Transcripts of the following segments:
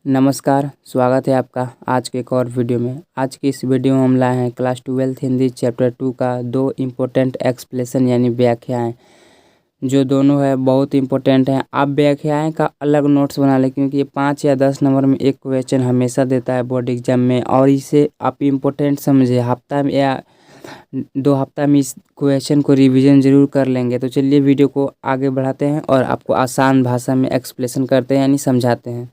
नमस्कार, स्वागत है आपका आज के एक और वीडियो में। आज की इस वीडियो में हम लाए हैं क्लास 12th हिंदी चैप्टर 2 का 2 इम्पोर्टेंट एक्सप्लेशन यानी व्याख्याएं, जो दोनों है बहुत इंपॉर्टेंट हैं। आप व्याख्याएं का अलग नोट्स बना लें, क्योंकि ये 5 या 10 नंबर में एक क्वेश्चन हमेशा देता है बोर्ड एग्जाम में, और इसे आप इम्पोर्टेंट समझे। हफ्ता में या 2 हफ्ता में इस क्वेश्चन को रिवीजन जरूर कर लेंगे। तो चलिए वीडियो को आगे बढ़ाते हैं और आपको आसान भाषा में एक्सप्लेशन करते हैं यानी समझाते हैं।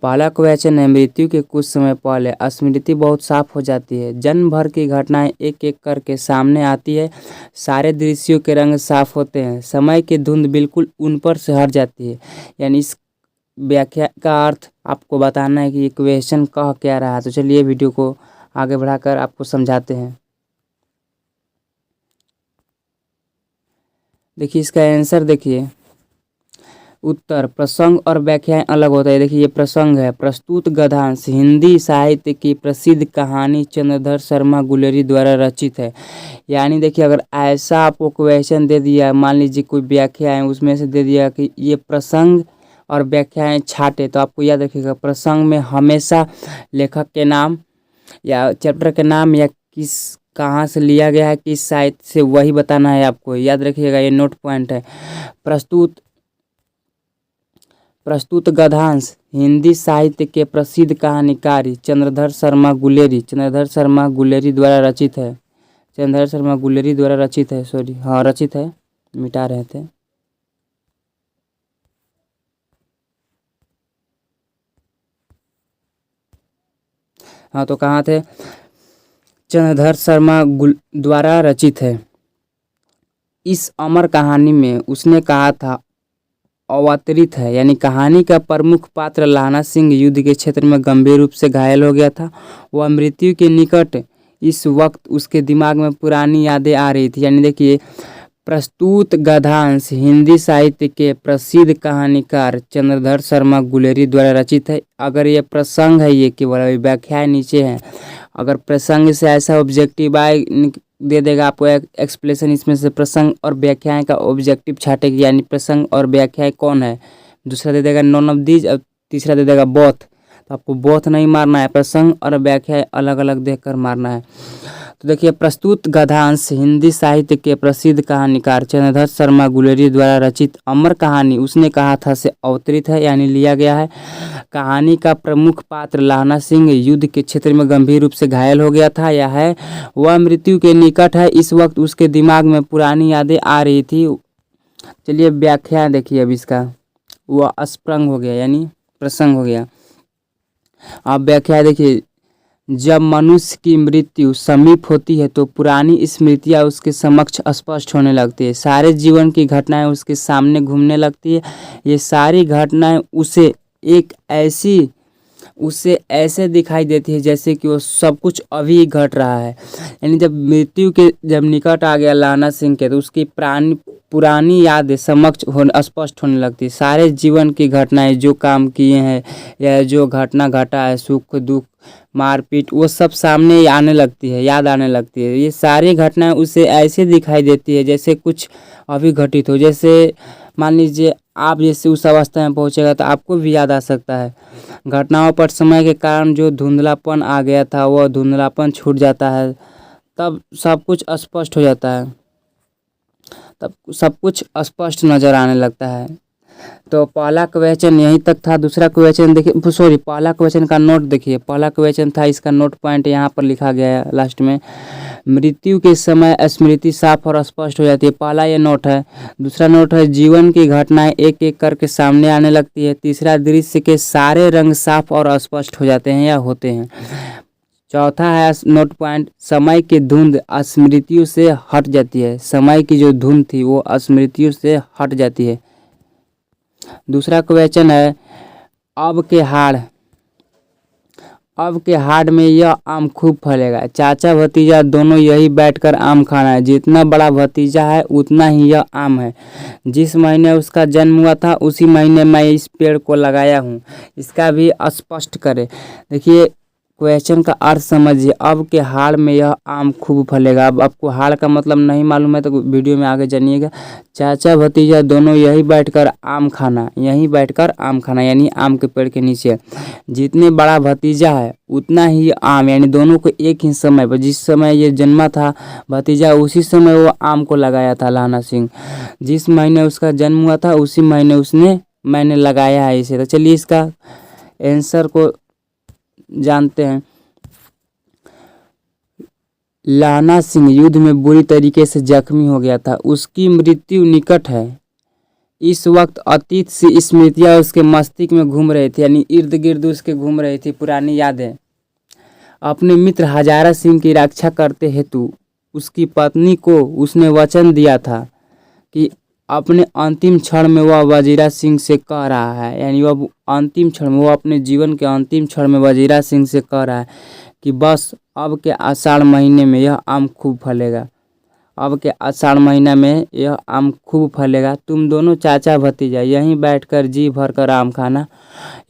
पहला क्वेश्चन है, मृत्यु के कुछ समय पहले स्मृति बहुत साफ हो जाती है। जन्म भर की घटनाएं एक एक करके सामने आती है। सारे दृश्यों के रंग साफ होते हैं। समय की धुंध बिल्कुल उन पर से हट जाती है। यानी इस व्याख्या का अर्थ आपको बताना है कि ये क्वेश्चन कह क्या रहा है। तो चलिए वीडियो को आगे बढ़ाकर आपको समझाते हैं। देखिए इसका आंसर देखिए। उत्तर, प्रसंग और व्याख्याएं अलग होता है। देखिए ये प्रसंग है। प्रस्तुत गद्यांश हिंदी साहित्य की प्रसिद्ध कहानी चंद्रधर शर्मा गुलेरी द्वारा रचित है। यानी देखिए अगर ऐसा आपको क्वेश्चन दे दिया, मान लीजिए कोई व्याख्या है उसमें से दे दिया कि ये प्रसंग और व्याख्याएं छाटे, तो आपको याद रखिएगा प्रसंग में हमेशा लेखक के नाम या चैप्टर के नाम या किस कहाँ से लिया गया है, किस साहित्य से, वही बताना है आपको। याद रखिएगा, ये नोट पॉइंट है। प्रस्तुत गद्यांश हिंदी साहित्य के प्रसिद्ध कहानीकार चंद्रधर शर्मा गुलेरी द्वारा रचित है। चंद्रधर शर्मा गुलेरी द्वारा रचित है, रचित है, मिटा रहे थे। तो कहाँ थे? चंद्रधर शर्मा द्वारा रचित है। इस अमर कहानी में उसने कहा था अवतरित है, यानी कहानी का प्रमुख पात्र लाना सिंह युद्ध के क्षेत्र में गंभीर रूप से घायल हो गया था। वह मृत्यु के निकट, इस वक्त उसके दिमाग में पुरानी यादें आ रही थी। यानी देखिए प्रस्तुत गद्यांश हिंदी साहित्य के प्रसिद्ध कहानीकार चंद्रधर शर्मा गुलेरी द्वारा रचित है। अगर ये प्रसंग है, ये केवल व्याख्या नीचे है। अगर प्रसंग से ऐसा ऑब्जेक्टिव आए दे देगा आपको एक्सप्लेनेशन, इसमें से प्रसंग और व्याख्याएं का ऑब्जेक्टिव छाटेगी। यानी प्रसंग और व्याख्याएं कौन है, दूसरा दे देगा नॉन ऑफ दीज और तीसरा दे देगा बोथ। तो आपको बोथ नहीं मारना है, प्रसंग और व्याख्याएं अलग अलग देखकर मारना है। तो देखिए प्रस्तुत गद्यांश हिंदी साहित्य के प्रसिद्ध कहानीकार चंद्रधर शर्मा गुलेरी द्वारा रचित अमर कहानी उसने कहा था से अवतरित है, यानी लिया गया है। कहानी का प्रमुख पात्र लाना सिंह युद्ध के क्षेत्र में गंभीर रूप से घायल हो गया था। यह है वह मृत्यु के निकट है, इस वक्त उसके दिमाग में पुरानी यादें आ रही थी। चलिए व्याख्या देखिए। अब इसका वह अस्प्रंग हो गया, यानी प्रसंग हो गया। अब व्याख्या देखिए। जब मनुष्य की मृत्यु समीप होती है तो पुरानी स्मृतियाँ उसके समक्ष स्पष्ट होने लगती है। सारे जीवन की घटनाएं उसके सामने घूमने लगती है। ये सारी घटनाएं उसे ऐसे दिखाई देती है जैसे कि वो सब कुछ अभी घट रहा है। यानी जब मृत्यु के निकट आ गया लाना सिंह के, तो उसकी पुरानी यादें स्पष्ट होने लगती है। सारे जीवन की घटनाएं, जो काम किए हैं या जो घटना घटा है, सुख दुख मारपीट, वो सब सामने आने लगती है, याद आने लगती है। ये सारी घटनाएं उसे ऐसे दिखाई देती है जैसे कुछ अभी घटित हो। जैसे मान लीजिए आप जैसे उस अवस्था में पहुंचेगा तो आपको भी याद आ सकता है। घटनाओं पर समय के कारण जो धुंधलापन आ गया था, वह धुंधलापन छूट जाता है। तब सब कुछ स्पष्ट हो जाता है, तब सब कुछ स्पष्ट नज़र आने लगता है। तो पहला क्वेश्चन यहीं तक था। दूसरा क्वेश्चन देखिए, पहला क्वेश्चन का नोट देखिए। पहला क्वेश्चन था, इसका नोट पॉइंट यहाँ पर लिखा गया है लास्ट में। मृत्यु के समय स्मृति साफ और स्पष्ट हो जाती है, पहला ये नोट है। दूसरा नोट है, जीवन की घटनाएं एक एक करके सामने आने लगती है। तीसरा, दृश्य के सारे रंग साफ और स्पष्ट हो जाते हैं या होते हैं। चौथा है नोट पॉइंट, समय की धुंध स्मृतियों से हट जाती है। समय की जो धुंध थी वो स्मृतियों से हट जाती है। दूसरा क्वेश्चन है, अब के हाड़ में यह आम खूब फलेगा। चाचा भतीजा दोनों यही बैठकर आम खाना है। जितना बड़ा भतीजा है उतना ही यह आम है। जिस महीने उसका जन्म हुआ था उसी महीने मैं इस पेड़ को लगाया हूँ। इसका भी स्पष्ट करें। देखिए क्वेश्चन का अर्थ समझिए। अब के हाल में यह आम खूब फलेगा। अब आपको हाल का मतलब नहीं मालूम है तो वीडियो में आगे जानिएगा। चाचा भतीजा दोनों यहीं बैठकर आम खाना, यहीं बैठकर आम खाना यानी आम के पेड़ के नीचे। जितने बड़ा भतीजा है उतना ही आम, यानी दोनों को एक ही समय पर, जिस समय ये जन्मा था भतीजा उसी समय वो आम को लगाया था लाना सिंह। जिस महीने उसका जन्म हुआ था उसी महीने मैंने लगाया है इसे। तो चलिए इसका आंसर को जानते हैं। लाना सिंह युद्ध में बुरी तरीके से जख्मी हो गया था। उसकी मृत्यु निकट है। इस वक्त अतीत से स्मृतियां उसके मस्तिष्क में घूम रही थी, यानी इर्द गिर्द उसके घूम रही थी पुरानी यादें। अपने मित्र हजारा सिंह की रक्षा करते हेतु उसकी पत्नी को उसने वचन दिया था कि अपने अंतिम क्षण में वह वजीरा सिंह से कह रहा है, यानी वह अंतिम क्षण में, वो अपने जीवन के अंतिम क्षण में वजीरा सिंह से कह रहा है कि बस अब के आषाढ़ महीने में यह आम खूब फलेगा। अब के आषाढ़ महीना में यह आम खूब फलेगा। तुम दोनों चाचा भतीजा यहीं बैठकर जी भर कर आम खाना।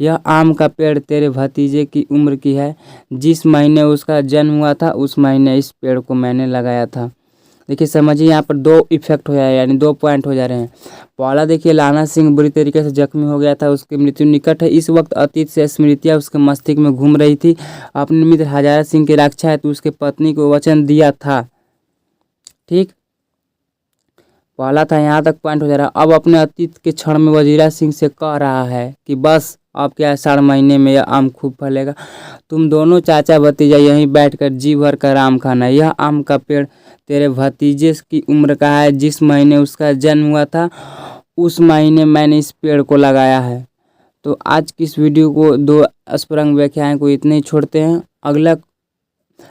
यह आम का पेड़ तेरे भतीजे की उम्र की है। जिस महीने उसका जन्म हुआ था उस महीने इस पेड़ को मैंने लगाया था। देखिए समझिए, यहाँ पर दो इफेक्ट हो जाए, यानी 2 पॉइंट हो जा रहे हैं। पहला देखिए, लाना सिंह बुरी तरीके से जख्मी हो गया था, उसकी मृत्यु निकट है। इस वक्त अतीत से स्मृतियाँ उसके मस्तिष्क में घूम रही थी। अपने मित्र हजारा सिंह की रक्षा है तो उसके पत्नी को वचन दिया था। ठीक, पहला था, यहाँ तक पॉइंट हो जा रहा है। अब अपने अतीत के क्षण में वजीरा सिंह से कह रहा है कि बस अब के आषाढ़ महीने में यह आम खूब फलेगा। तुम दोनों चाचा भतीजा यहीं बैठकर जी भर कर आम खाना। यह आम का पेड़ तेरे भतीजे की उम्र का है। जिस महीने उसका जन्म हुआ था उस महीने मैंने इस पेड़ को लगाया है। तो आज की इस वीडियो को 2 स्पष्ट व्याख्याएं को इतने ही छोड़ते हैं। अगला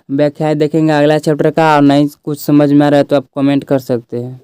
व्याख्याएं देखेंगे अगला चैप्टर का, और नहीं कुछ समझ में आ रहा है तो आप कमेंट कर सकते हैं।